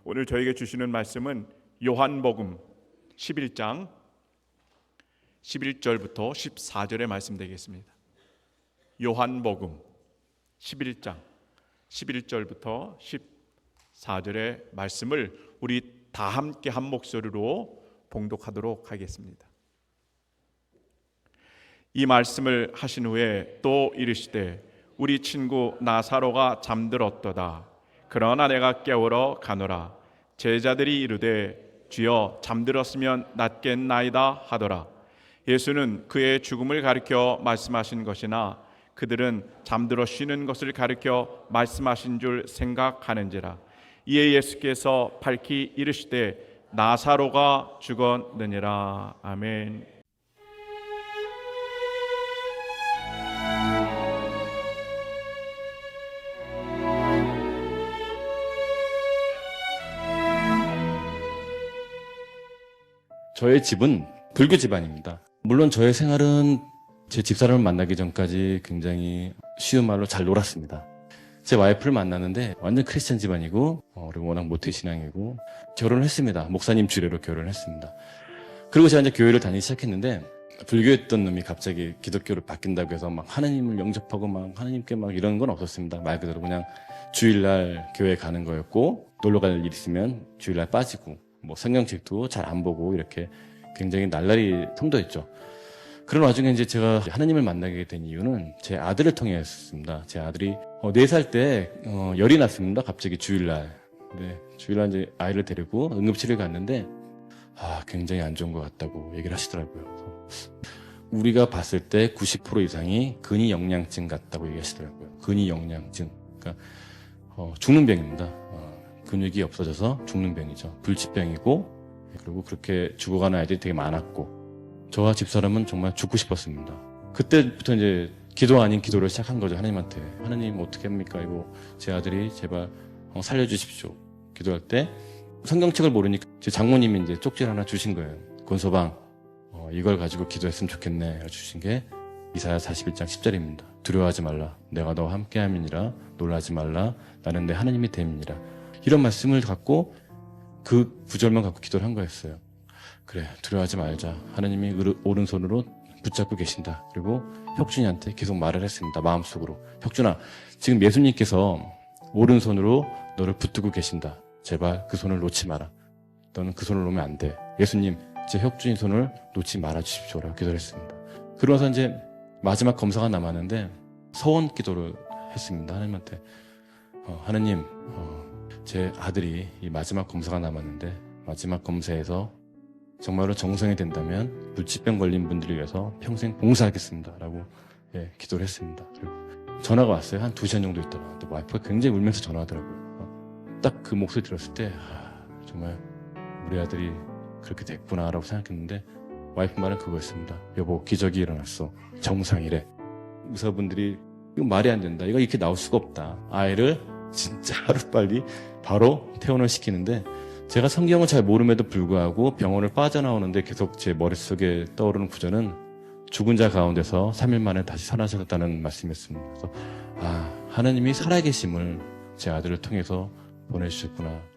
오늘 저에게 주시는 말씀은 요한복음 11장 11절부터 14절의 말씀 되겠습니다. 요한복음 11장 11절부터 14절의 말씀을 우리 다 함께 한 목소리로 봉독하도록 하겠습니다. 이 말씀을 하신 후에 또 이르시되 우리 친구 나사로가 잠들었도다. 그러나 내가 깨우러 가노라. 제자들이 이르되 주여 잠들었으면 낫겠나이다 하더라. 예수는 그의 죽음을 가리켜 말씀하신 것이나 그들은 잠들어 쉬는 것을 가리켜 말씀하신 줄 생각하는지라. 이에 예수께서 밝히 이르시되 나사로가 죽었느니라. 아멘. 저의 집은 불교 집안입니다. 물론 저의 생활은 제 집사람을 만나기 전까지 굉장히 쉬운 말로 잘 놀았습니다. 제 와이프를 만났는데 완전 크리스찬 집안이고 그리고 워낙 모태신앙이고 결혼을 했습니다. 목사님 주례로 결혼을 했습니다. 그리고 제가 이제 교회를 다니기 시작했는데 불교였던 놈이 갑자기 기독교로 바뀐다고 해서 막 하나님을 영접하고 막 하나님께 막 이런 건 없었습니다. 말 그대로 그냥 주일날 교회 가는 거였고 놀러 갈 일 있으면 주일날 빠지고 뭐 성경책도 잘 안 보고 이렇게 굉장히 날라리 통도했죠. 그런 와중에 이제 제가 하나님을 만나게 된 이유는 제 아들을 통해였습니다. 제 아들이 4살 때 열이 났습니다. 갑자기 주일날. 네, 주일날 이제 아이를 데리고 응급실을 갔는데 굉장히 안 좋은 것 같다고 얘기를 하시더라고요. 우리가 봤을 때 90% 이상이 근위영양증 같다고 얘기하시더라고요. 근위영양증. 그러니까 죽는 병입니다. 근육이 없어져서 죽는 병이죠. 불치병이고 그리고 그렇게 죽어가는 아이들이 되게 많았고 저와 집사람은 정말 죽고 싶었습니다. 그때부터 이제 기도 아닌 기도를 시작한 거죠. 하나님한테. 하나님 어떻게 합니까? 이거 제 아들이 제발 살려주십시오. 기도할 때 성경책을 모르니까 제 장모님이 이제 쪽지를 하나 주신 거예요. 권서방 이걸 가지고 기도했으면 좋겠네 주신 게 이사야 41장 10절입니다. 두려워하지 말라. 내가 너와 함께함이니라. 놀라지 말라. 나는 내 하나님이 됨이니라. 이런 말씀을 갖고 그 구절만 갖고 기도를 한 거였어요. 그래, 두려워하지 말자. 하나님이 오른손으로 붙잡고 계신다. 그리고 혁준이한테 계속 말을 했습니다. 마음속으로. 혁준아, 지금 예수님께서 오른손으로 너를 붙들고 계신다. 제발 그 손을 놓지 마라. 너는 그 손을 놓으면 안 돼. 예수님, 제 혁준이 손을 놓지 말아 주십시오라고 기도를 했습니다. 그러면서 이제 마지막 검사가 남았는데 서원 기도를 했습니다. 하나님한테. 하나님, 제 아들이 이 마지막 검사가 남았는데 마지막 검사에서 정말로 정상이 된다면 불치병 걸린 분들을 위해서 평생 봉사하겠습니다 라고 기도를 했습니다. 그리고 전화가 왔어요. 한 2시간 정도 있다가. 근데 와이프가 굉장히 울면서 전화하더라고요. 딱 그 목소리 들었을 때 정말 우리 아들이 그렇게 됐구나 라고 생각했는데 와이프 말은 그거였습니다. 여보, 기적이 일어났어. 정상이래. 의사분들이 이거 말이 안 된다. 이거 이렇게 나올 수가 없다. 아이를 진짜 하루빨리 바로 퇴원을 시키는데 제가 성경을 잘 모름에도 불구하고 병원을 빠져나오는데 계속 제 머릿속에 떠오르는 구절은 죽은 자 가운데서 3일 만에 다시 살아나셨다는 말씀이었습니다. 그래서 하나님이 살아계심을 제 아들을 통해서 보내주셨구나.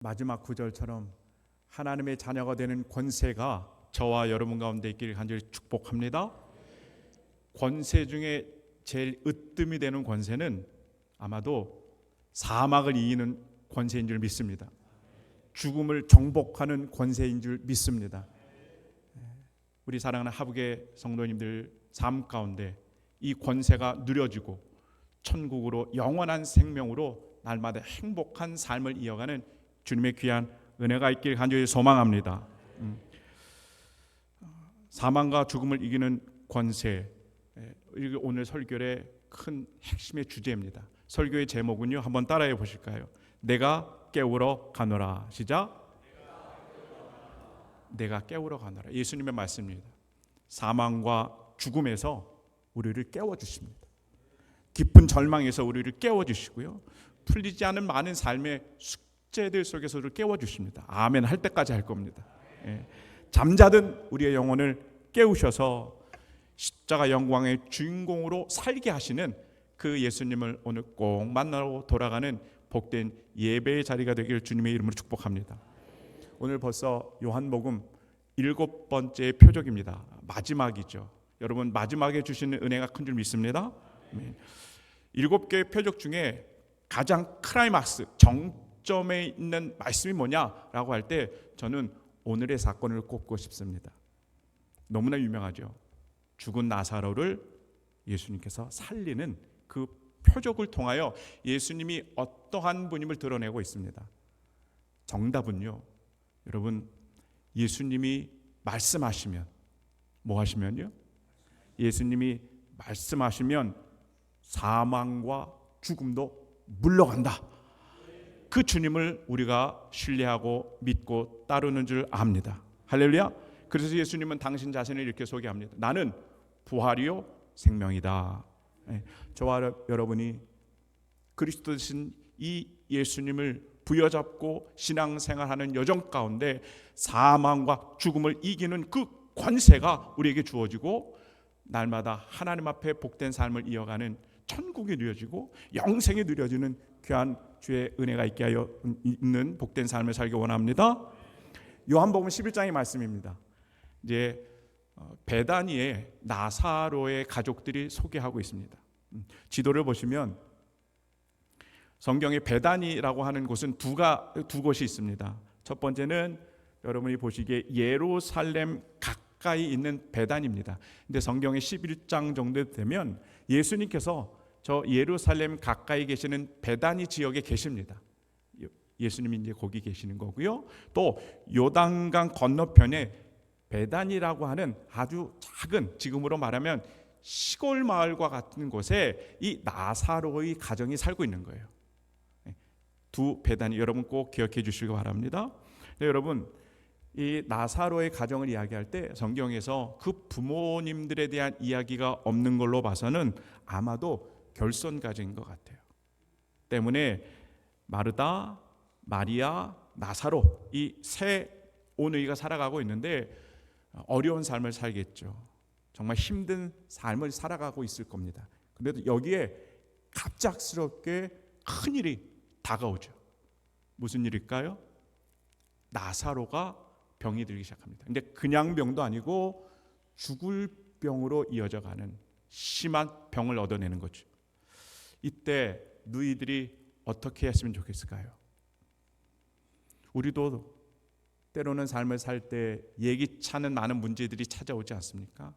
마지막 구절처럼 하나님의 자녀가 되는 권세가 저와 여러분 가운데 있기를 간절히 축복합니다. 권세 중에 제일 으뜸이 되는 권세는 아마도 사막을 이기는 권세인 줄 믿습니다. 죽음을 정복하는 권세인 줄 믿습니다. 우리 사랑하는 하북의 성도님들 삶 가운데 이 권세가 누려지고 천국으로 영원한 생명으로 날마다 행복한 삶을 이어가는 주님의 귀한 은혜가 있길 간절히 소망합니다. 사망과 죽음을 이기는 권세, 오늘 설교의 큰 핵심의 주제입니다. 설교의 제목은요, 한번 따라해 보실까요? 내가 깨우러 가노라. 시작. 내가 깨우러 가노라. 예수님의 말씀입니다. 사망과 죽음에서 우리를 깨워주십니다. 깊은 절망에서 우리를 깨워주시고요, 풀리지 않은 많은 삶의 숙제들 속에서 우리를 깨워주십니다. 아멘 할 때까지 할 겁니다. 잠자던 우리의 영혼을 깨우셔서 십자가 영광의 주인공으로 살게 하시는 그 예수님을 오늘 꼭 만나러 돌아가는 복된 예배의 자리가 되길 주님의 이름으로 축복합니다. 오늘 벌써 요한복음 7번째 표적입니다. 마지막이죠. 여러분, 마지막에 주시는 은혜가 큰 줄 믿습니다. 7개의 표적 중에 가장 클라이막스, 정점에 있는 말씀이 뭐냐라고 할 때 저는 오늘의 사건을 꼽고 싶습니다. 너무나 유명하죠. 죽은 나사로를 예수님께서 살리는 그 표적을 통하여 예수님이 어떠한 분임을 드러내고 있습니다. 정답은요, 여러분, 예수님이 말씀하시면 뭐 하시면요? 예수님이 말씀하시면 사망과 죽음도 물러간다. 그 주님을 우리가 신뢰하고 믿고 따르는 줄 압니다. 할렐루야. 그래서 예수님은 당신 자신을 이렇게 소개합니다. 나는 부활이요 생명이다. 저와 여러분이 그리스도 되신 이 예수님을 부여잡고 신앙생활하는 여정 가운데 사망과 죽음을 이기는 그 권세가 우리에게 주어지고, 날마다 하나님 앞에 복된 삶을 이어가는 천국이 누려지고 영생이 누려지는 귀한 주의 은혜가 있게 하여 있는 복된 삶을 살기 원합니다. 요한복음 11장의 말씀입니다. 이제 베다니에 나사로의 가족들이 소개하고 있습니다. 지도를 보시면 성경에 베다니라고 하는 곳은 두 곳이 있습니다. 첫 번째는 여러분이 보시기에 예루살렘 가까이 있는 베단입니다. 근데 성경의 11장 정도 되면 예수님께서 저 예루살렘 가까이 계시는 베다니 지역에 계십니다. 예수님이 이제 거기 계시는 거고요. 또 요단강 건너편에 베단이라고 하는 아주 작은, 지금으로 말하면 시골 마을과 같은 곳에 이 나사로의 가정이 살고 있는 거예요. 두 베단이, 여러분 꼭 기억해 주시기 바랍니다. 네, 여러분, 이 나사로의 가정을 이야기할 때 성경에서 그 부모님들에 대한 이야기가 없는 걸로 봐서는 아마도 결손 가정인 것 같아요. 때문에 마르다, 마리아, 나사로, 이 세 오누이가 살아가고 있는데 어려운 삶을 살겠죠. 정말 힘든 삶을 살아가고 있을 겁니다. 그런데도 여기에 갑작스럽게 큰 일이 다가오죠. 무슨 일일까요? 나사로가 병이 들기 시작합니다. 근데 그냥 병도 아니고 죽을 병으로 이어져가는 심한 병을 얻어내는 거죠. 이때 누이들이 어떻게 했으면 좋겠을까요? 우리도 때로는 삶을 살 때 예기찮은 많은 문제들이 찾아오지 않습니까?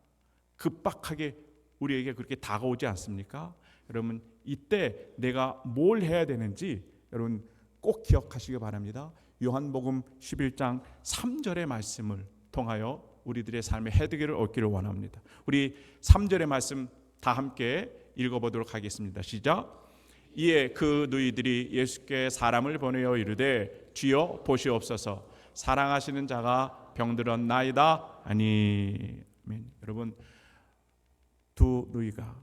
급박하게 우리에게 그렇게 다가오지 않습니까? 여러분, 이때 내가 뭘 해야 되는지 여러분 꼭 기억하시기 바랍니다. 요한복음 11장 3절의 말씀을 통하여 우리들의 삶의 해드기를 얻기를 원합니다. 우리 3절의 말씀 다 함께 읽어보도록 하겠습니다. 시작. 이에 그 누이들이 예수께 사람을 보내어 이르되 주여 보시옵소서, 사랑하시는 자가 병들었나이다 하니. 여러분, 두 누이가,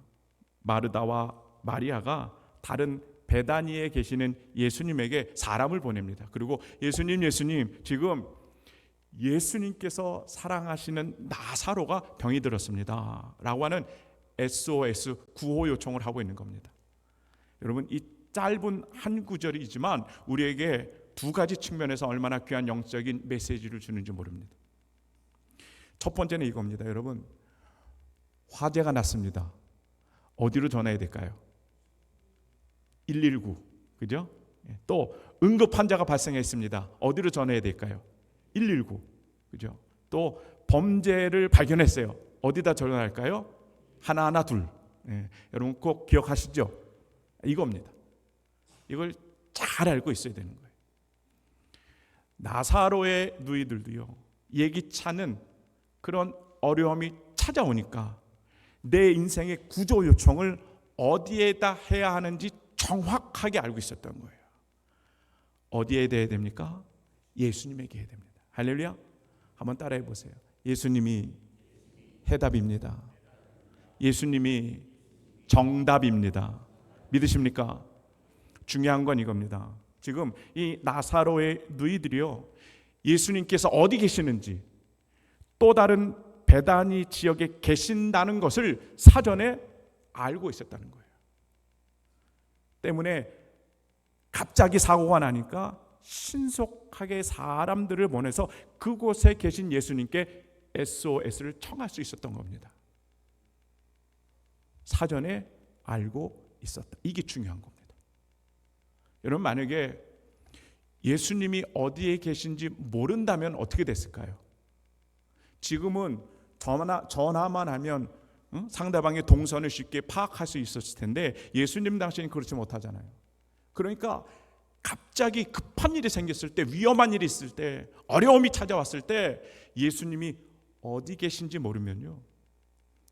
마르다와 마리아가 다른 베다니에 계시는 예수님에게 사람을 보냅니다. 그리고 예수님 지금 예수님께서 사랑하시는 나사로가 병이 들었습니다 라고 하는 SOS 구호 요청을 하고 있는 겁니다. 여러분, 이 짧은 한 구절이지만 우리에게 두 가지 측면에서 얼마나 귀한 영적인 메시지를 주는지 모릅니다. 첫 번째는 이겁니다. 여러분, 화재가 났습니다. 어디로 전화해야 될까요? 119, 그죠? 또 응급 환자가 발생했습니다. 어디로 전화해야 될까요? 119, 그죠? 또 범죄를 발견했어요. 어디다 전화할까요? 하나하나 둘. 여러분 꼭 기억하시죠? 이겁니다. 이걸 잘 알고 있어야 되는 거예요. 나사로의 누이들도요, 예기찮은 그런 어려움이 찾아오니까 내 인생의 구조 요청을 어디에다 해야 하는지 정확하게 알고 있었던 거예요. 어디에 대해야 됩니까? 예수님에게 해야 됩니다. 할렐루야. 한번 따라해 보세요. 예수님이 해답입니다. 예수님이 정답입니다. 믿으십니까? 중요한 건 이겁니다. 지금 이 나사로의 누이들이요, 예수님께서 어디 계시는지, 또 다른 베다니 지역에 계신다는 것을 사전에 알고 있었다는 거예요. 때문에 갑자기 사고가 나니까 신속하게 사람들을 보내서 그곳에 계신 예수님께 SOS를 청할 수 있었던 겁니다. 사전에 알고 있었다. 이게 중요한 겁니다. 여러분, 만약에 예수님이 어디에 계신지 모른다면 어떻게 됐을까요? 지금은 전화만 하면 상대방의 동선을 쉽게 파악할 수 있었을 텐데 예수님 당시에는 그렇지 못하잖아요. 그러니까 갑자기 급한 일이 생겼을 때, 위험한 일이 있을 때, 어려움이 찾아왔을 때 예수님이 어디 계신지 모르면요,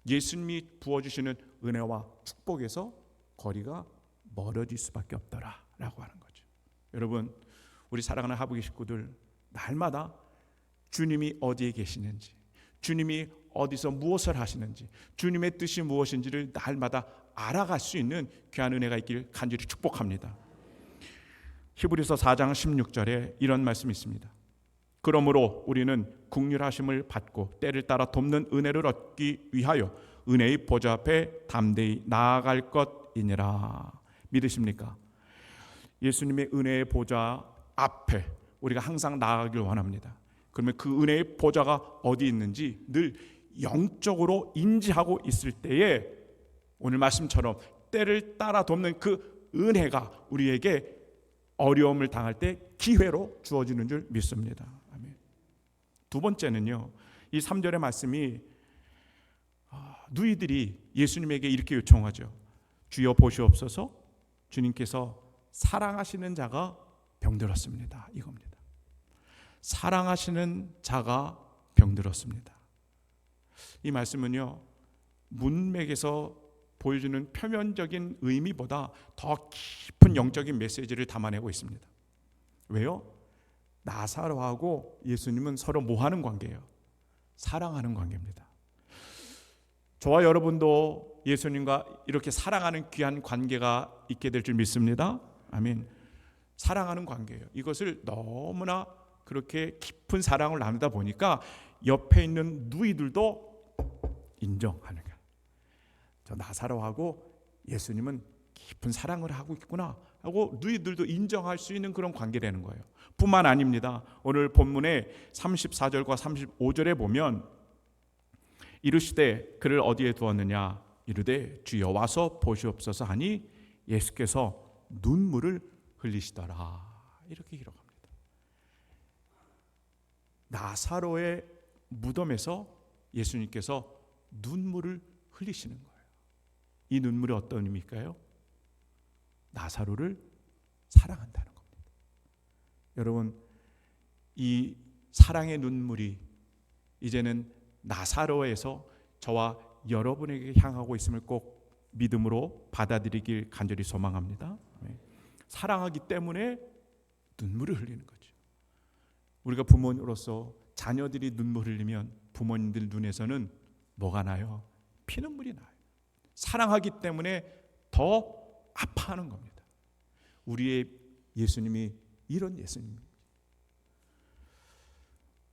예수님이 부어주시는 은혜와 축복에서 거리가 멀어질 수밖에 없더라라고 하는 거죠. 여러분, 우리 사랑하는 하부기 식구들, 날마다 주님이 어디에 계시는지, 주님이 어디서 무엇을 하시는지, 주님의 뜻이 무엇인지를 날마다 알아갈 수 있는 귀한 은혜가 있기를 간절히 축복합니다. 히브리서 4장 16절에 이런 말씀이 있습니다. 그러므로 우리는 긍휼하심을 받고 때를 따라 돕는 은혜를 얻기 위하여 은혜의 보좌 앞에 담대히 나아갈 것이니라. 믿으십니까? 예수님의 은혜의 보좌 앞에 우리가 항상 나아가길 원합니다. 그러면 그 은혜의 보좌가 어디 있는지 늘 영적으로 인지하고 있을 때에 오늘 말씀처럼 때를 따라 돕는 그 은혜가 우리에게 어려움을 당할 때 기회로 주어지는 줄 믿습니다. 아멘. 두 번째는요, 이 3절의 말씀이 누이들이 예수님에게 이렇게 요청하죠. 주여 보시옵소서, 주님께서 사랑하시는 자가 병들었습니다. 이겁니다. 사랑하시는 자가 병들었습니다. 이 말씀은요, 문맥에서 보여주는 표면적인 의미보다 더 깊은 영적인 메시지를 담아내고 있습니다. 왜요? 나사로하고 예수님은 서로 뭐 하는 관계예요? 사랑하는 관계입니다. 저와 여러분도 예수님과 이렇게 사랑하는 귀한 관계가 있게 될 줄 믿습니다. 아멘. 사랑하는 관계예요. 이것을 너무나 그렇게 깊은 사랑을 나누다 보니까 옆에 있는 누이들도 인정하는 거예요. 저 나사로하고 예수님은 깊은 사랑을 하고 있구나 하고 누이들도 인정할 수 있는 그런 관계라는 거예요. 뿐만 아닙니다. 오늘 본문의 34절과 35절에 보면 이르시되 그를 어디에 두었느냐 이르되 주여 와서 보시옵소서 하니 예수께서 눈물을 흘리시더라. 이렇게 기록합니다. 나사로의 무덤에서 예수님께서 눈물을 흘리시는 거예요. 이 눈물이 어떤 의미일까요? 나사로를 사랑한다는 겁니다. 여러분, 이 사랑의 눈물이 이제는 나사로에서 저와 여러분에게 향하고 있음을 꼭 믿음으로 받아들이길 간절히 소망합니다. 사랑하기 때문에 눈물을 흘리는 거죠. 우리가 부모로서 자녀들이 눈물 흘리면 부모님들 눈에서는 뭐가 나요? 피눈물이 나요. 사랑하기 때문에 더 아파하는 겁니다. 우리의 예수님이 이런 예수님입니다.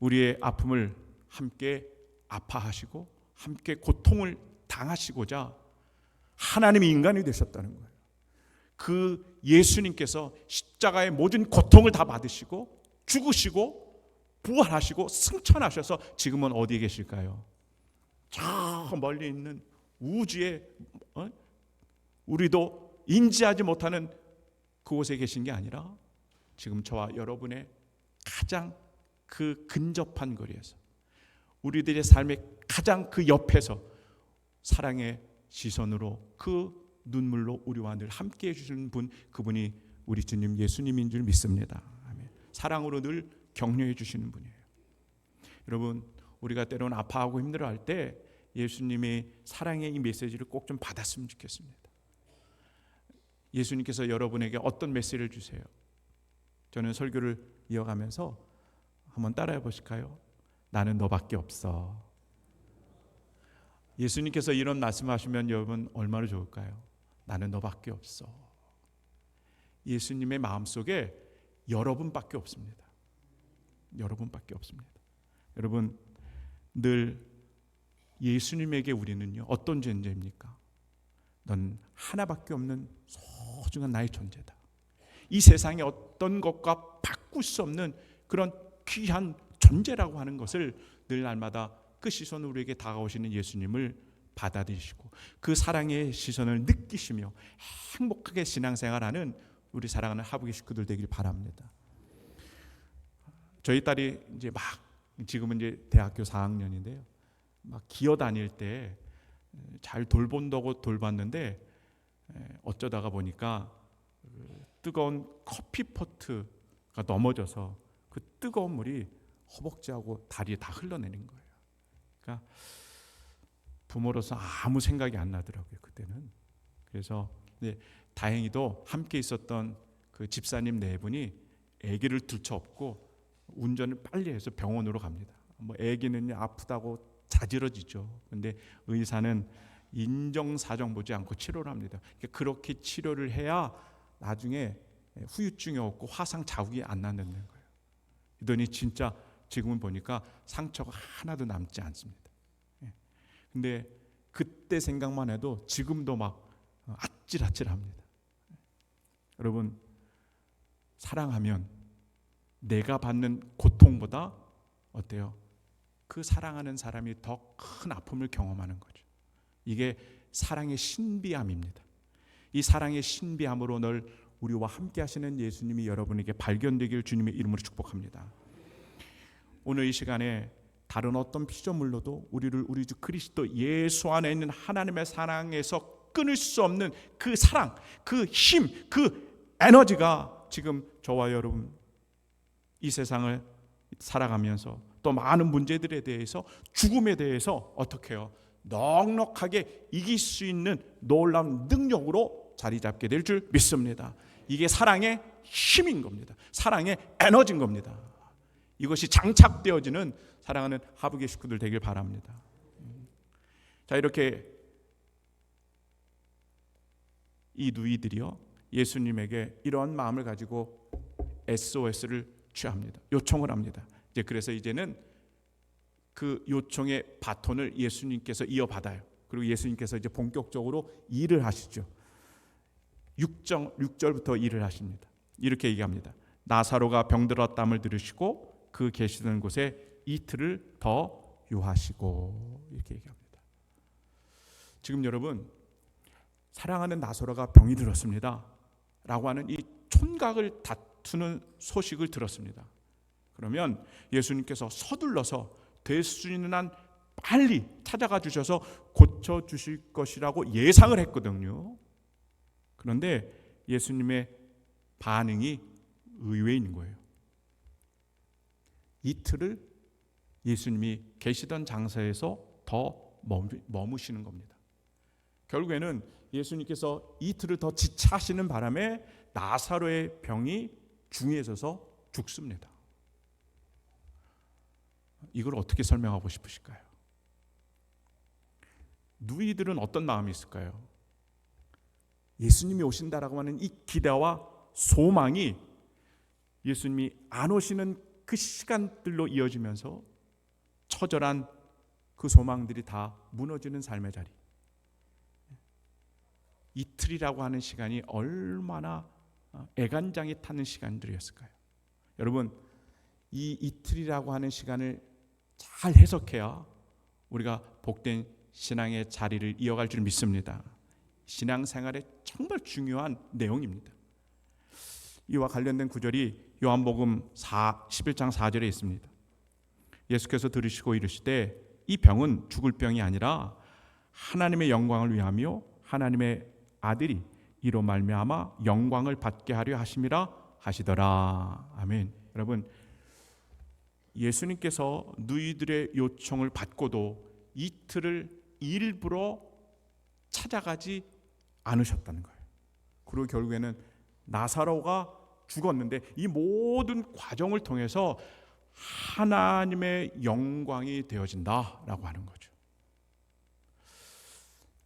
우리의 아픔을 함께 아파하시고 함께 고통을 당하시고자 하나님이 인간이 되셨다는 거예요. 그 예수님께서 십자가의 모든 고통을 다 받으시고 죽으시고 부활하시고 승천하셔서 지금은 어디에 계실까요? 저 멀리 있는 우주에 우리도 인지하지 못하는 그곳에 계신 게 아니라 지금 저와 여러분의 가장 그 근접한 거리에서 우리들의 삶의 가장 그 옆에서 사랑의 시선으로 그 눈물로 우리와 늘 함께 해주시는 분, 그분이 우리 주님 예수님인 줄 믿습니다. 아멘. 사랑으로 늘 격려해 주시는 분이에요. 여러분, 우리가 때로는 아파하고 힘들어할 때 예수님의 사랑의 이 메시지를 꼭 좀 받았으면 좋겠습니다. 예수님께서 여러분에게 어떤 메시지를 주세요? 저는 설교를 이어가면서 한번 따라해 보실까요? 나는 너밖에 없어. 예수님께서 이런 말씀하시면 여러분 얼마나 좋을까요? 나는 너밖에 없어. 예수님의 마음속에 여러분밖에 없습니다. 여러분밖에 없습니다. 여러분, 늘 예수님에게 우리는요, 어떤 존재입니까? 넌 하나밖에 없는 소중한 나의 존재다. 이 세상의 어떤 것과 바꿀 수 없는 그런 귀한 존재라고 하는 것을 늘 날마다 그 시선으로 우리에게 다가오시는 예수님을 받아들이시고 그 사랑의 시선을 느끼시며 행복하게 신앙생활하는 우리 사랑하는 하부기 식구들 되길 바랍니다. 저희 딸이 이제 지금은 이제 대학교 4학년인데요. 막 기어 다닐 때 잘 돌본다고 돌봤는데 어쩌다가 보니까 뜨거운 커피포트가 넘어져서 그 뜨거운 물이 허벅지하고 다리에 다 흘러내린 거예요. 그러니까 부모로서 아무 생각이 안 나더라고요, 그때는. 그래서 다행히도 함께 있었던 그 집사님 네 분이 아기를 들쳐업고 운전을 빨리 해서 병원으로 갑니다. 뭐 아기는 아프다고 자지러지죠. 근데 의사는 인정사정 보지 않고 치료를 합니다. 그렇게 치료를 해야 나중에 후유증이 없고 화상 자국이 안 남는 거예요. 그러더니 진짜 지금은 보니까 상처가 하나도 남지 않습니다. 근데 그때 생각만 해도 지금도 막 아찔아찔합니다. 여러분, 사랑하면 내가 받는 고통보다 어때요? 그 사랑하는 사람이 더 큰 아픔을 경험하는 거죠. 이게 사랑의 신비함입니다. 이 사랑의 신비함으로 늘 우리와 함께 하시는 예수님이 여러분에게 발견되길 주님의 이름으로 축복합니다. 오늘 이 시간에 다른 어떤 피조물로도 우리를 우리 주 그리스도 예수 안에 있는 하나님의 사랑에서 끊을 수 없는 그 사랑, 그 힘, 그 에너지가 지금 저와 여러분 이 세상을 살아가면서 또 많은 문제들에 대해서 죽음에 대해서 어떻게 해요? 넉넉하게 이길 수 있는 놀라운 능력으로 자리 잡게 될 줄 믿습니다. 이게 사랑의 힘인 겁니다. 사랑의 에너지인 겁니다. 이것이 장착되어지는 사랑하는 하부계 식구들 되길 바랍니다. 자, 이렇게 이 누이들이요, 예수님에게 이러한 마음을 가지고 SOS를 취합니다. 요청을 합니다. 그래서 이제는 그 요청의 바톤을 예수님께서 이어받아요. 그리고 예수님께서 이제 본격적으로 일을 하시죠. 6절부터 일을 하십니다. 이렇게 얘기합니다. 나사로가 병들었담을 들으시고 그 계시던 곳에 이틀을 더 유하시고, 이렇게 얘기합니다. 지금 여러분, 사랑하는 나사로가 병이 들었습니다 라고 하는 이 촌각을 다투는 소식을 들었습니다. 그러면 예수님께서 서둘러서 될 수 있는 한 빨리 찾아가 주셔서 고쳐 주실 것이라고 예상을 했거든요. 그런데 예수님의 반응이 의외인 거예요. 이틀을 예수님이 계시던 장소에서 더 머무시는 겁니다. 결국에는 예수님께서 이틀을 더 지체하시는 바람에 나사로의 병이 중해져서 죽습니다. 이걸 어떻게 설명하고 싶으실까요? 누이들은 어떤 마음이 있을까요? 예수님이 오신다라고 하는 이 기대와 소망이 예수님이 안 오시는 그 시간들로 이어지면서 처절한 그 소망들이 다 무너지는 삶의 자리. 이틀이라고 하는 시간이 얼마나 애간장이 타는 시간들이었을까요? 여러분, 이 이틀이라고 하는 시간을 잘 해석해야 우리가 복된 신앙의 자리를 이어갈 줄 믿습니다. 신앙생활에 정말 중요한 내용입니다. 이와 관련된 구절이 요한복음 11장 4절에 있습니다. 예수께서 들으시고 이르시되 이 병은 죽을 병이 아니라 하나님의 영광을 위하며 하나님의 아들이 이로 말미암아 영광을 받게 하려 하심이라 하시더라. 아멘. 여러분, 예수님께서 누이들의 요청을 받고도 이틀을 일부러 찾아가지 않으셨다는 거예요. 그리고 결국에는 나사로가 죽었는데 이 모든 과정을 통해서 하나님의 영광이 되어진다라고 하는 거죠.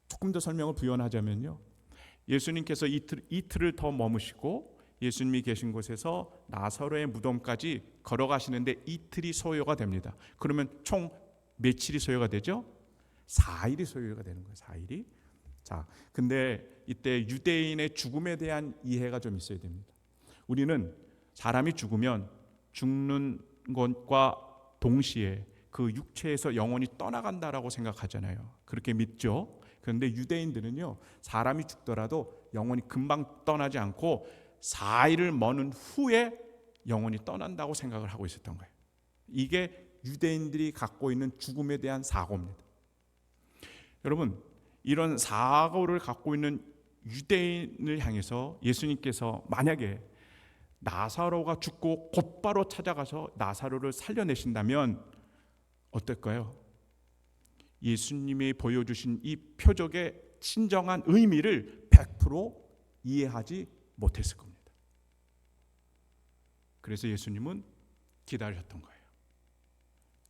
조금 더 설명을 부연하자면요, 예수님께서 이틀을 더 머무시고 예수님이 계신 곳에서 나사로의 무덤까지 걸어가시는데 이틀이 소요가 됩니다. 그러면 총 며칠이 소요가 되죠? 4일이 소요가 되는 거예요. 4일이. 자, 근데 이때 유대인의 죽음에 대한 이해가 좀 있어야 됩니다. 우리는 사람이 죽으면 죽는 것과 동시에 그 육체에서 영혼이 떠나간다라고 생각하잖아요. 그렇게 믿죠. 그런데 유대인들은요, 사람이 죽더라도 영혼이 금방 떠나지 않고 4일을 머는 후에 영혼이 떠난다고 생각을 하고 있었던 거예요. 이게 유대인들이 갖고 있는 죽음에 대한 사고입니다. 여러분, 이런 사고를 갖고 있는 유대인을 향해서 예수님께서 만약에 나사로가 죽고 곧바로 찾아가서 나사로를 살려내신다면 어떨까요? 예수님이 보여주신 이 표적의 진정한 의미를 100% 이해하지 못했을 겁니다. 그래서 예수님은 기다리셨던 거예요.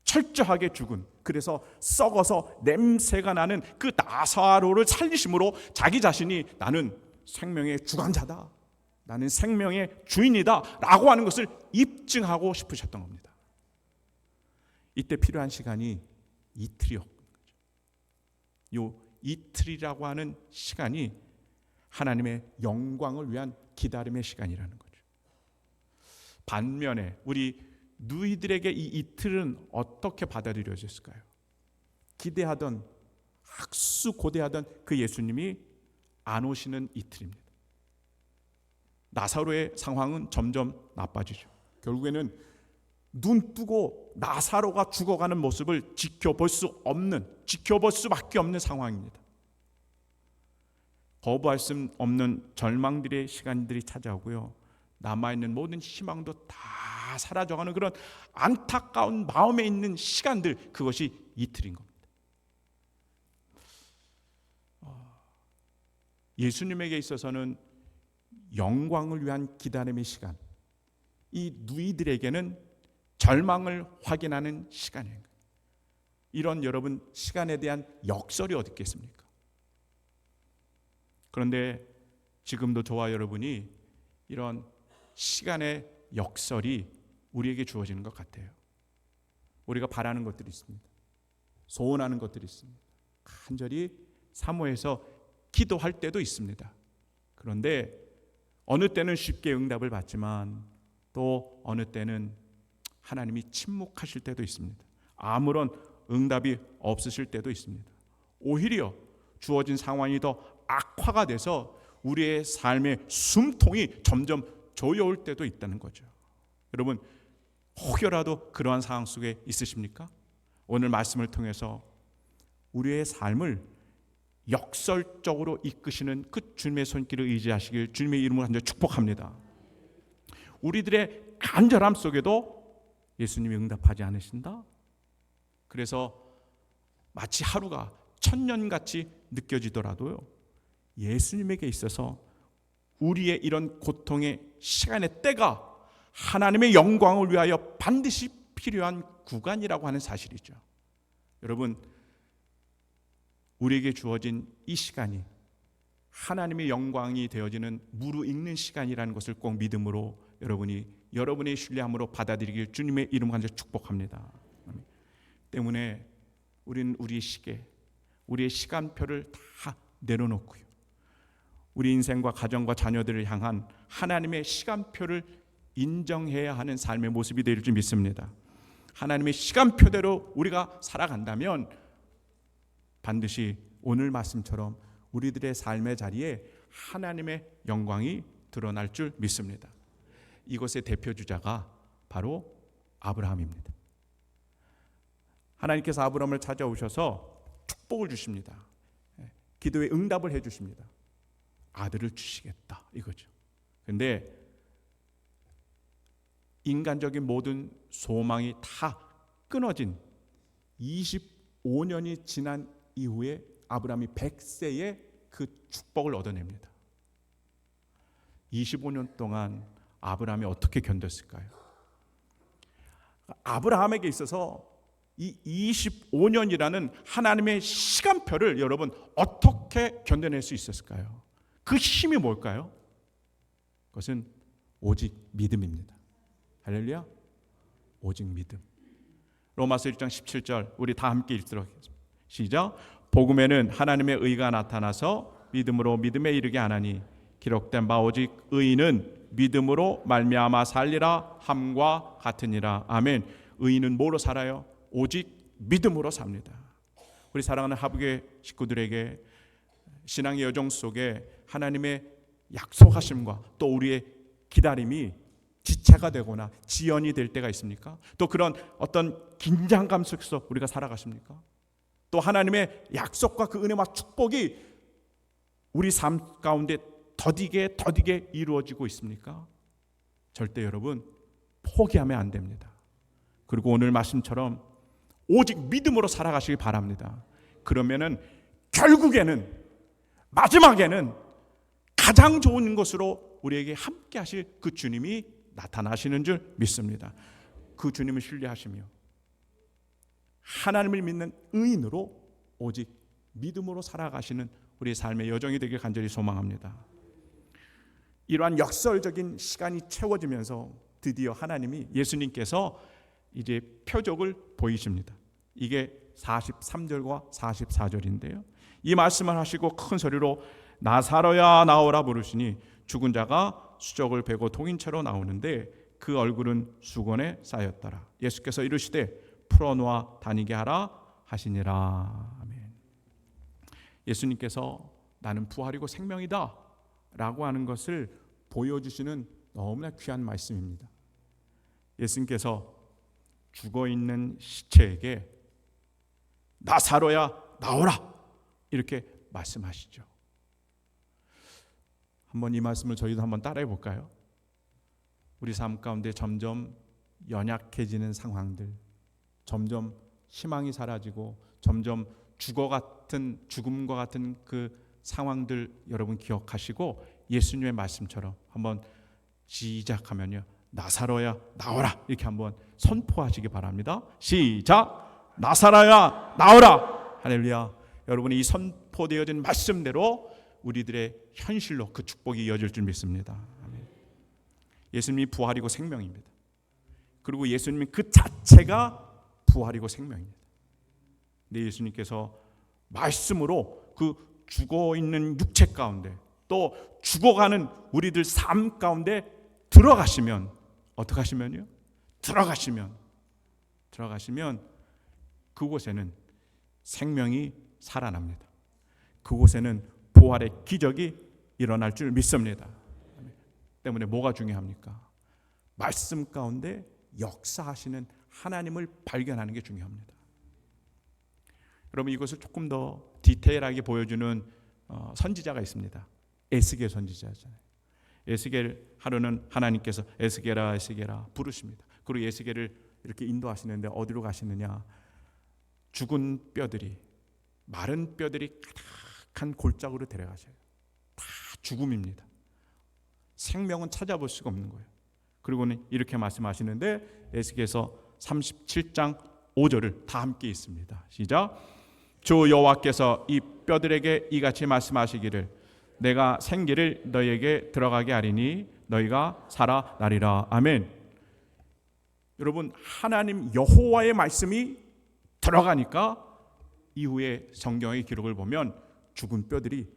철저하게 죽은, 그래서 썩어서 냄새가 나는 그 나사로를 살리심으로 자기 자신이 나는 생명의 주관자다, 나는 생명의 주인이다 라고 하는 것을 입증하고 싶으셨던 겁니다. 이때 필요한 시간이 이틀이었던 거죠. 이 이틀이라고 하는 시간이 하나님의 영광을 위한 기다림의 시간이라는 거죠. 반면에 우리 누이들에게 이 이틀은 어떻게 받아들여졌을까요? 기대하던, 학수고대하던 그 예수님이 안 오시는 이틀입니다. 나사로의 상황은 점점 나빠지죠. 결국에는 눈 뜨고 나사로가 죽어가는 모습을 지켜볼 수밖에 없는 상황입니다. 거부할 수 없는 절망들의 시간들이 찾아오고요, 남아있는 모든 희망도 다 사라져가는 그런 안타까운 마음에 있는 시간들, 그것이 이틀인 겁니다. 예수님에게 있어서는 영광을 위한 기다림의 시간, 이 누이들에게는 절망을 확인하는 시간이에요. 이런 여러분 시간에 대한 역설이 어디 있겠습니까? 그런데 지금도 저와 여러분이 이런 시간의 역설이 우리에게 주어지는 것 같아요. 우리가 바라는 것들이 있습니다. 소원하는 것들이 있습니다. 간절히 사모해서 기도할 때도 있습니다. 그런데 어느 때는 쉽게 응답을 받지만 또 어느 때는 하나님이 침묵하실 때도 있습니다. 아무런 응답이 없으실 때도 있습니다. 오히려 주어진 상황이 더 악화가 돼서 우리의 삶의 숨통이 점점 조여올 때도 있다는 거죠. 여러분, 혹여라도 그러한 상황 속에 있으십니까? 오늘 말씀을 통해서 우리의 삶을 역설적으로 이끄시는 그 주님의 손길을 의지하시길 주님의 이름으로 간절히 축복합니다. 우리들의 간절함 속에도 예수님이 응답하지 않으신다? 그래서 마치 하루가 천년같이 느껴지더라도요, 예수님에게 있어서 우리의 이런 고통의 시간의 때가 하나님의 영광을 위하여 반드시 필요한 구간이라고 하는 사실이죠. 여러분, 우리에게 주어진 이 시간이 하나님의 영광이 되어지는 무르익는 시간이라는 것을 꼭 믿음으로 여러분의 신뢰함으로 받아들이길 주님의 이름 간절히 축복합니다. 때문에 우리는 우리의 시계, 우리의 시간표를 다 내려놓고요, 우리 인생과 가정과 자녀들을 향한 하나님의 시간표를 인정해야 하는 삶의 모습이 될 줄 믿습니다. 하나님의 시간표대로 우리가 살아간다면 반드시 오늘 말씀처럼 우리들의 삶의 자리에 하나님의 영광이 드러날 줄 믿습니다. 이것의 대표주자가 바로 아브라함입니다. 하나님께서 아브라함을 찾아오셔서 축복을 주십니다. 기도에 응답을 해 주십니다. 아들을 주시겠다 이거죠. 그런데 인간적인 모든 소망이 다 끊어진 25년이 지난 이후에 아브라함이 100세에 그 축복을 얻어냅니다. 25년 동안 아브라함이 어떻게 견뎠을까요? 아브라함에게 있어서 이 25년이라는 하나님의 시간표를 여러분 어떻게 견뎌낼 수 있었을까요? 그 힘이 뭘까요? 그것은 오직 믿음입니다. 할렐루야. 오직 믿음. 로마서 1장 17절 우리 다 함께 읽도록 하겠습니다. 시작. 복음에는 하나님의 의가 나타나서 믿음으로 믿음에 이르게 하나니 기록된 바 오직 의인은 믿음으로 말미암아 살리라 함과 같으니라. 아멘. 의인은 뭐로 살아요? 오직 믿음으로 삽니다. 우리 사랑하는 하부의 식구들에게 신앙의 여정 속에 하나님의 약속하심과 또 우리의 기다림이 지체가 되거나 지연이 될 때가 있습니까? 또 그런 어떤 긴장감 속에서 우리가 살아가십니까? 또 하나님의 약속과 그 은혜와 축복이 우리 삶 가운데 더디게 이루어지고 있습니까? 절대 여러분 포기하면 안 됩니다. 그리고 오늘 말씀처럼 오직 믿음으로 살아가시기 바랍니다. 그러면은 결국에는 마지막에는 가장 좋은 것으로 우리에게 함께 하실 그 주님이 나타나시는 줄 믿습니다. 그 주님을 신뢰하시며 하나님을 믿는 의인으로 오직 믿음으로 살아가시는 우리 삶의 여정이 되길 간절히 소망합니다. 이러한 역설적인 시간이 채워지면서 드디어 하나님이 예수님께서 이제 표적을 보이십니다. 이게 43절과 44절인데요. 이 말씀을 하시고 큰 소리로 나사로야 나오라 부르시니 죽은 자가 수족을 베고 동인채로 나오는데 그 얼굴은 수건에 쌓였더라. 예수께서 이르시되 풀어놓아 다니게 하라 하시니라. 아멘. 예수님께서 나는 부활이고 생명이다 라고 하는 것을 보여주시는 너무나 귀한 말씀입니다. 예수님께서 죽어있는 시체에게 나사로야 나오라 이렇게 말씀하시죠. 한번 이 말씀을 저희도 한번 따라해 볼까요? 우리 삶 가운데 점점 연약해지는 상황들, 점점 희망이 사라지고 점점 죽음과 같은 그 상황들 여러분 기억하시고 예수님의 말씀처럼 한번 시작하면요, 나사로야 나오라 이렇게 한번 선포하시기 바랍니다. 시작. 나사로야 나오라. 할렐루야. 여러분이 이 선포되어진 말씀대로 우리들의 현실로 그 축복이 이어질 줄 믿습니다. 아멘. 예수님이 부활이고 생명입니다. 그리고 예수님이 그 자체가 부활이고 생명입니다. 근데 예수님께서 말씀으로 그 죽어있는 육체 가운데 또 죽어가는 우리들 삶 가운데 들어가시면 어떻게 하시면요? 들어가시면 그곳에는 생명이 살아납니다. 그곳에는 부활의 기적이 일어날 줄 믿습니다. 때문에 뭐가 중요합니까? 말씀 가운데 역사하시는 하나님을 발견하는 게 중요합니다. 여러분 이것을 조금 더 디테일하게 보여주는 선지자가 있습니다. 에스겔 선지자잖아요. 에스겔 하루는 하나님께서 에스겔아 부르십니다. 그리고 에스겔을 이렇게 인도하시는데 어디로 가시느냐? 죽은 뼈들이, 마른 뼈들이 가득한 골짜기로 데려가셔요. 다 죽음입니다. 생명은 찾아볼 수가 없는 거예요. 그리고는 이렇게 말씀하시는데 에스겔서 37장 5절을 다 함께 있습니다. 시작. 주 여호와께서 이 뼈들에게 이같이 말씀하시기를 내가 생기를 너희에게 들어가게 하리니 너희가 살아나리라. 아멘. 여러분 하나님 여호와의 말씀이 들어가니까 이후에 성경의 기록을 보면 죽은 뼈들이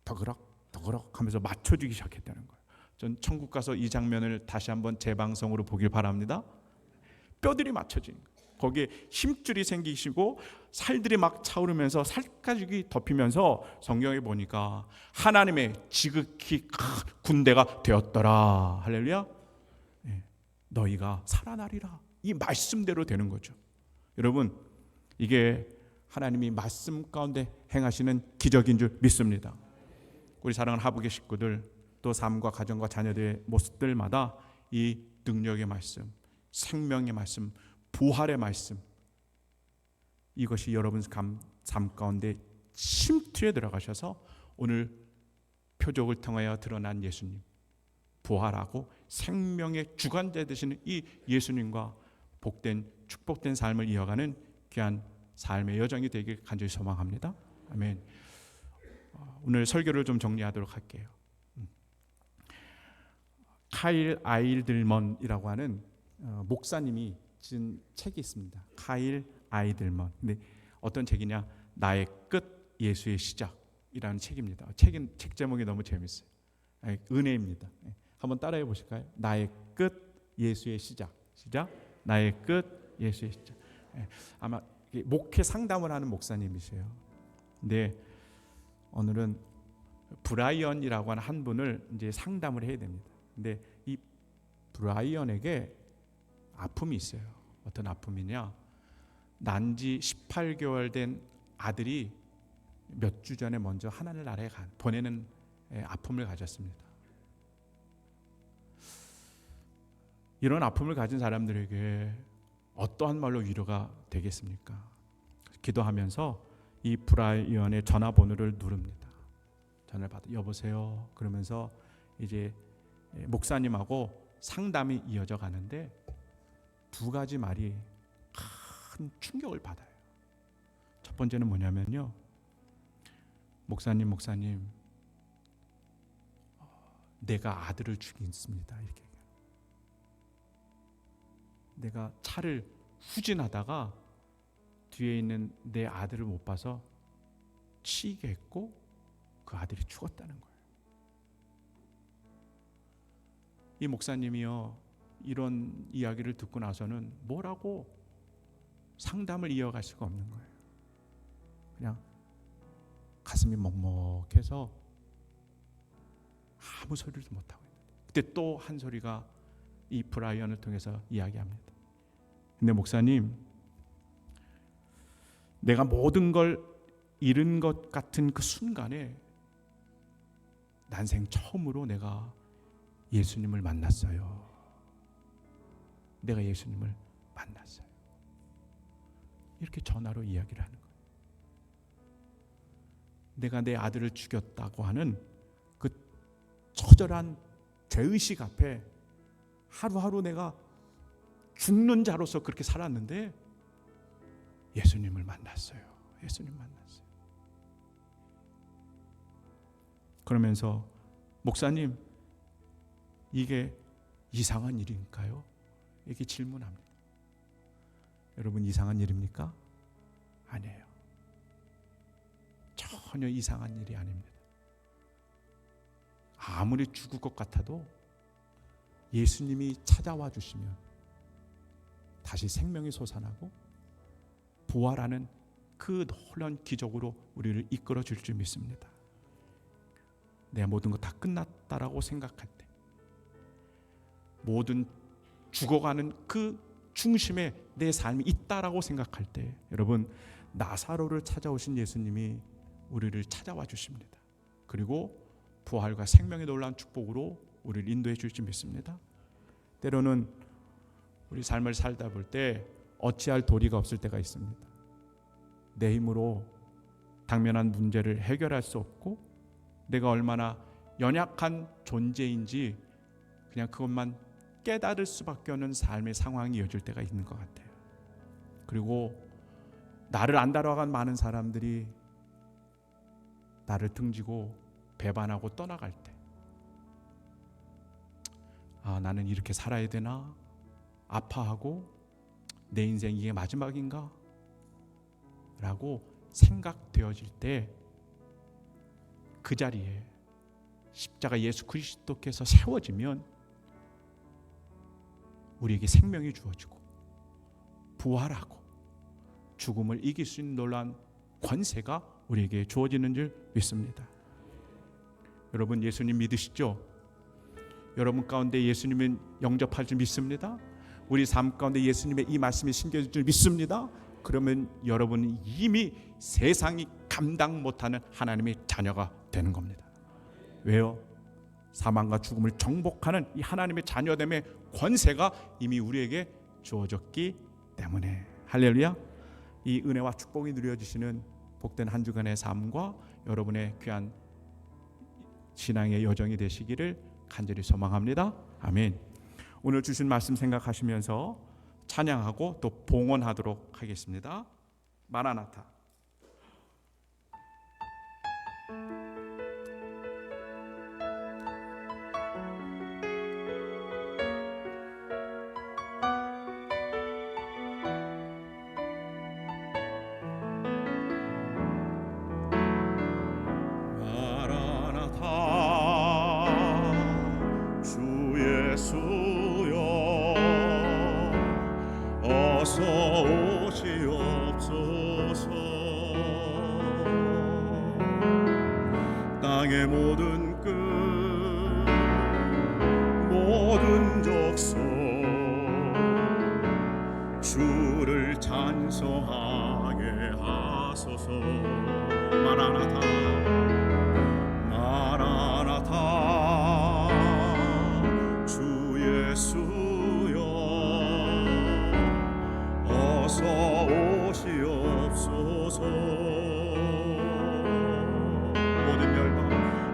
더그럭 하면서 맞춰지기 시작했다는 거예요. 전 천국 가서 이 장면을 다시 한번 재방송으로 보길 바랍니다. 뼈들이 맞춰지는 거예요. 거기에 힘줄이 생기시고 살들이 막 차오르면서 살가죽이 덮이면서 성경에 보니까 하나님의 지극히 큰 군대가 되었더라. 할렐루야. 네. 너희가 살아나리라. 이 말씀대로 되는 거죠. 여러분 이게 하나님이 말씀 가운데 행하시는 기적인 줄 믿습니다. 우리 사랑하는 하부의 식구들 또 삶과 가정과 자녀들의 모습들마다 이 능력의 말씀, 생명의 말씀, 부활의 말씀 이것이 여러분 삶 가운데 침투에 들어가셔서 오늘 표적을 통하여 드러난 예수님 부활하고 생명의 주관자 되시는 이 예수님과 복된 축복된 삶을 이어가는 귀한 삶의 여정이 되길 간절히 소망합니다. 아멘. 오늘 설교를 좀 정리하도록 할게요. 카일 아이들먼이라고 하는 목사님이 쓴 책이 있습니다. 카일 아이들먼. 근데 어떤 책이냐? 나의 끝 예수의 시작이라는 책입니다. 책 제목이 너무 재밌어요. 은혜입니다. 한번 따라해 보실까요? 나의 끝 예수의 시작. 시작. 나의 끝 예수의 시작. 아마 목회 상담을 하는 목사님이세요. 근데 오늘은 브라이언이라고 하는 한 분을 이제 상담을 해야 됩니다. 근데 이 브라이언에게 아픔이 있어요. 어떤 아픔이냐? 난지 18개월 된 아들이 몇 주 전에 먼저 하나님 나라에 보내는 아픔을 가졌습니다. 이런 아픔을 가진 사람들에게 어떠한 말로 위로가 되겠습니까? 기도하면서 이 브라이언의 전화번호를 누릅니다. 전화를 받아 여보세요. 그러면서 이제 목사님하고 상담이 이어져 가는데 두 가지 말이 큰 충격을 받아요. 첫 번째는 뭐냐면요. 목사님, 내가 아들을 죽였습니다. 이렇게 얘기해요. 내가 차를 후진하다가 뒤에 있는 내 아들을 못 봐서 치이게 했고 그 아들이 죽었다는 거예요. 이 목사님이요, 이런 이야기를 듣고 나서는 뭐라고 상담을 이어갈 수가 없는 거예요. 그냥 가슴이 먹먹해서 아무 소리도 못하고 있는데 그때 또 한 소리가 이 브라이언을 통해서 이야기합니다. 근데 목사님, 내가 모든 걸 잃은 것 같은 그 순간에 난생 처음으로 내가 예수님을 만났어요. 내가 예수님을 만났어요. 이렇게 전화로 이야기를 하는 거예요. 내가 내 아들을 죽였다고 하는 그 처절한 죄의식 앞에 하루하루 내가 죽는 자로서 그렇게 살았는데 예수님을 만났어요. 예수님 만났어요. 그러면서 목사님, 이게 이상한 일일까요? 이렇게 질문합니다. 여러분, 이상한 일입니까? 아니에요. 전혀 이상한 일이 아닙니다. 아무리 죽을 것 같아도 예수님이 찾아와 주시면 다시 생명이 솟아나고 부활하는 그 놀라운 기적으로 우리를 이끌어 줄 줄 믿습니다. 내 모든 거 다 끝났다라고 생각할 때, 모든 죽어가는 그 중심에 내 삶이 있다라고 생각할 때, 여러분, 나사로를 찾아오신 예수님이 우리를 찾아와 주십니다. 그리고 부활과 생명의 놀라운 축복으로 우리를 인도해 줄 줄 믿습니다. 때로는 우리 삶을 살다 볼 때 어찌할 도리가 없을 때가 있습니다. 내 힘으로 당면한 문제를 해결할 수 없고 내가 얼마나 연약한 존재인지 그냥 그것만 깨달을 수밖에 없는 삶의 상황이 이어질 때가 있는 것 같아요. 그리고 나를 안 따라간 많은 사람들이 나를 등지고 배반하고 떠나갈 때, 나는 이렇게 살아야 되나? 아파하고 내 인생 이게 마지막인가? 라고 생각되어질 때 그 자리에 십자가 예수 그리스도께서 세워지면 우리에게 생명이 주어지고 부활하고 죽음을 이길 수 있는 놀라운 권세가 우리에게 주어지는 줄 믿습니다. 여러분, 예수님 믿으시죠? 여러분 가운데 예수님은 영접할 줄 믿습니다. 우리 삶 가운데 예수님의 이 말씀이 심겨질 줄 믿습니다. 그러면 여러분은 이미 세상이 감당 못하는 하나님의 자녀가 되는 겁니다. 왜요? 사망과 죽음을 정복하는 이 하나님의 자녀됨의 권세가 이미 우리에게 주어졌기 때문에. 할렐루야. 이 은혜와 축복이 누려지시는 복된 한 주간의 삶과 여러분의 귀한 신앙의 여정이 되시기를 간절히 소망합니다. 아멘. 오늘 주신 말씀 생각하시면서 찬양하고 또 봉헌하도록 하겠습니다. 마라나타. 어서 오시옵소서. 땅의 모든 끝 모든 족속 주를 찬송하게 하소서. 마라나타 마라나타 주 예수여 어서 오시옵소서.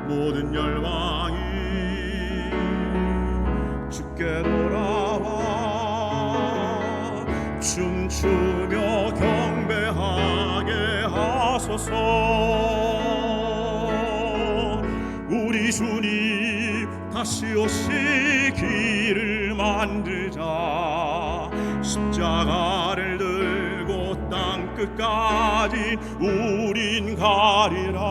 모든 열방이 주께 돌아와 춤추며 경배하게 하소서. 우리 주님 다시 오시기를 만들자. 십자가를 들고 땅 끝까지 우린 가리라.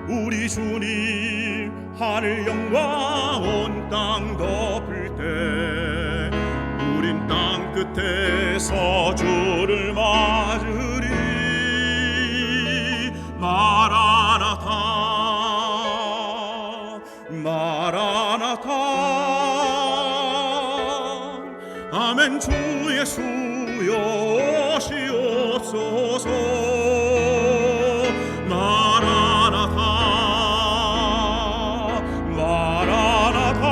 우리 주님 하늘 영광 온 땅 덮을 때 우린 땅 끝에서 주를 맞으리. 마라나타 마라나타 아멘. 주 예수여 오시옵소서. 마라나타 마라나타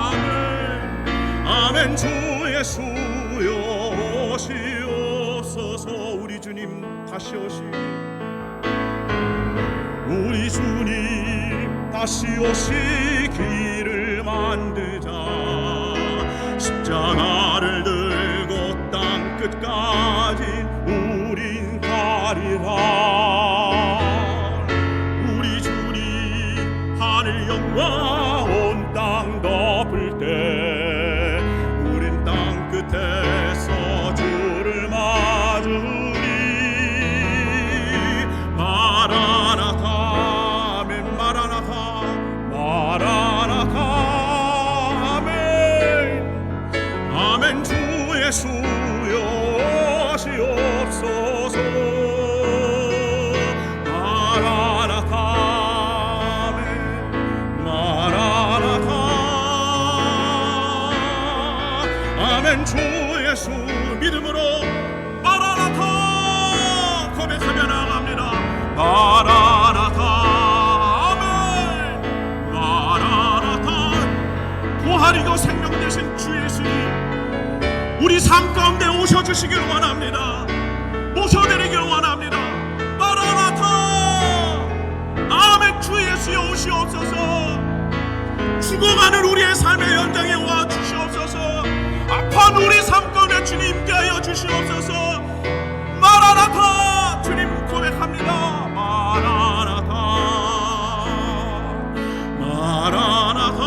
아멘. 아멘. 주 예수여 오시옵소서. 우리 주님 다시 우리 주님 다시 오시기를 만들자. 십자가를 들고 땅 끝까지 우린 가리라. 우리 주님 하늘 영광 온 땅 덮을 때 우린 땅 끝에서 주를 맞으리. 마라나타 아멘. 마라나타 마라나타 아멘. 주 예수여 오시옵소서. 마라나타 아멘. 마라나타 아멘. 주 예수 믿음으로 마라나타 고백하며 나갑니다. 마라나타 아멘. 마라나타 부활이고 생명 되신 주 예수님 우리 삶 가운데 오셔주시길 원합니다. 모셔드리길 원합니다. 마라나타 아멘. 주 예수여 오시옵소서. 죽어가는 우리의 삶의 현장에 와 주시옵소서. 아픈 우리 삶 가운데 주님 임재하여 주시옵소서. 마라나타 주님 고백합니다. 마라나타 마라나타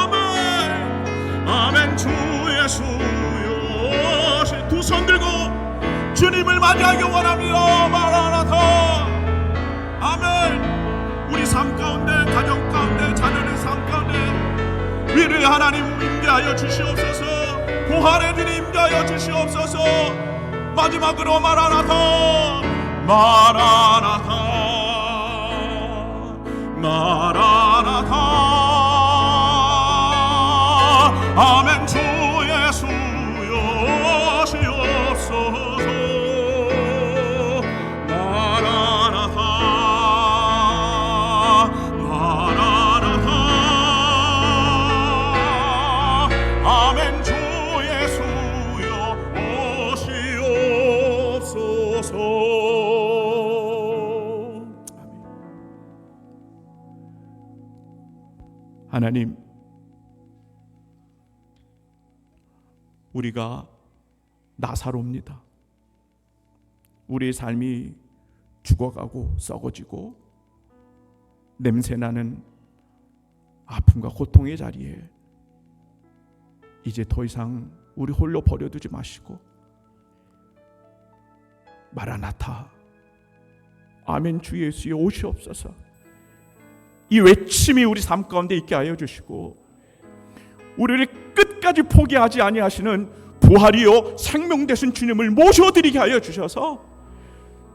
아멘. 아멘. 주 예수여 두 손 들고 주님을 맞이하기 원합니다. 마라나타 아멘. 우리 삶 가운데 가정 가운데 자녀의 삶 가운데 위를 하나님 임재하여 주시옵소서. 부활의 주님 임재하여 주시옵소서. 마지막으로 마라나타 마라나타 마라나타 아멘. 주 예수여 오시옵소서. 마라나타 마라나타 아멘. 주 예수여 오시옵소서. 아멘. 하나님, 우리가 나사로입니다. 우리의 삶이 죽어가고 썩어지고 냄새나는 아픔과 고통의 자리에 이제 더 이상 우리 홀로 버려두지 마시고 마라나타, 아멘 주 예수여 오시옵소서, 이 외침이 우리 삶 가운데 있게 하여 주시고 우리를 끝까지 포기하지 아니하시는 부활이요 생명 되신 주님을 모셔드리게 하여 주셔서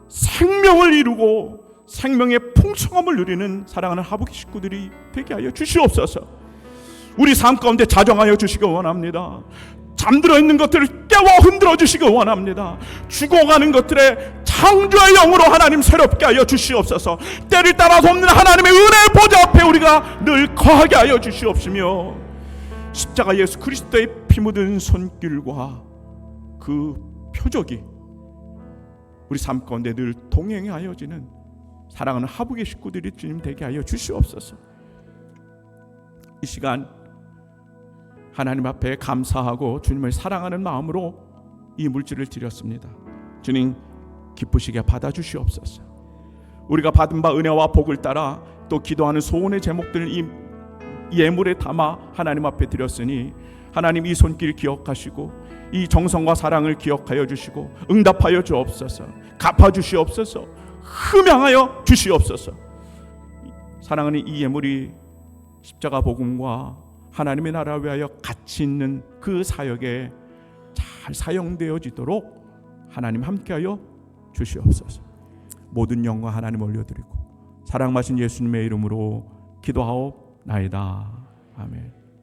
생명을 이루고 생명의 풍성함을 누리는 사랑하는 하부기 식구들이 되게 하여 주시옵소서. 우리 삶 가운데 자정하여 주시기 원합니다. 잠들어 있는 것들을 깨워 흔들어 주시기 원합니다. 죽어가는 것들의 창조의 영으로 하나님 새롭게 하여 주시옵소서. 때를 따라서 없는 하나님의 은혜의 보좌 앞에 우리가 늘 거하게 하여 주시옵시며 십자가 예수 그리스도의 피 묻은 손길과 그 표적이 우리 삶 가운데 늘 동행하여지는 사랑하는 하부의 식구들이 주님 되게 하여 주시옵소서. 이 시간 하나님 앞에 감사하고 주님을 사랑하는 마음으로 이 물질을 드렸습니다. 주님 기쁘시게 받아주시옵소서. 우리가 받은 바 은혜와 복을 따라 또 기도하는 소원의 제목들을 이 예물에 담아 하나님 앞에 드렸으니 하나님 이 손길 기억하시고 이 정성과 사랑을 기억하여 주시고 응답하여 주옵소서. 갚아주시옵소서. 흠양하여 주시옵소서. 사랑하는 이 예물이 십자가 복음과 하나님의 나라를 위하여 가치 있는 그 사역에 잘 사용되어지도록 하나님 함께하여 주시옵소서. 모든 영광 하나님 올려드리고 사랑하신 예수님의 이름으로 기도하옵나이다. 아멘.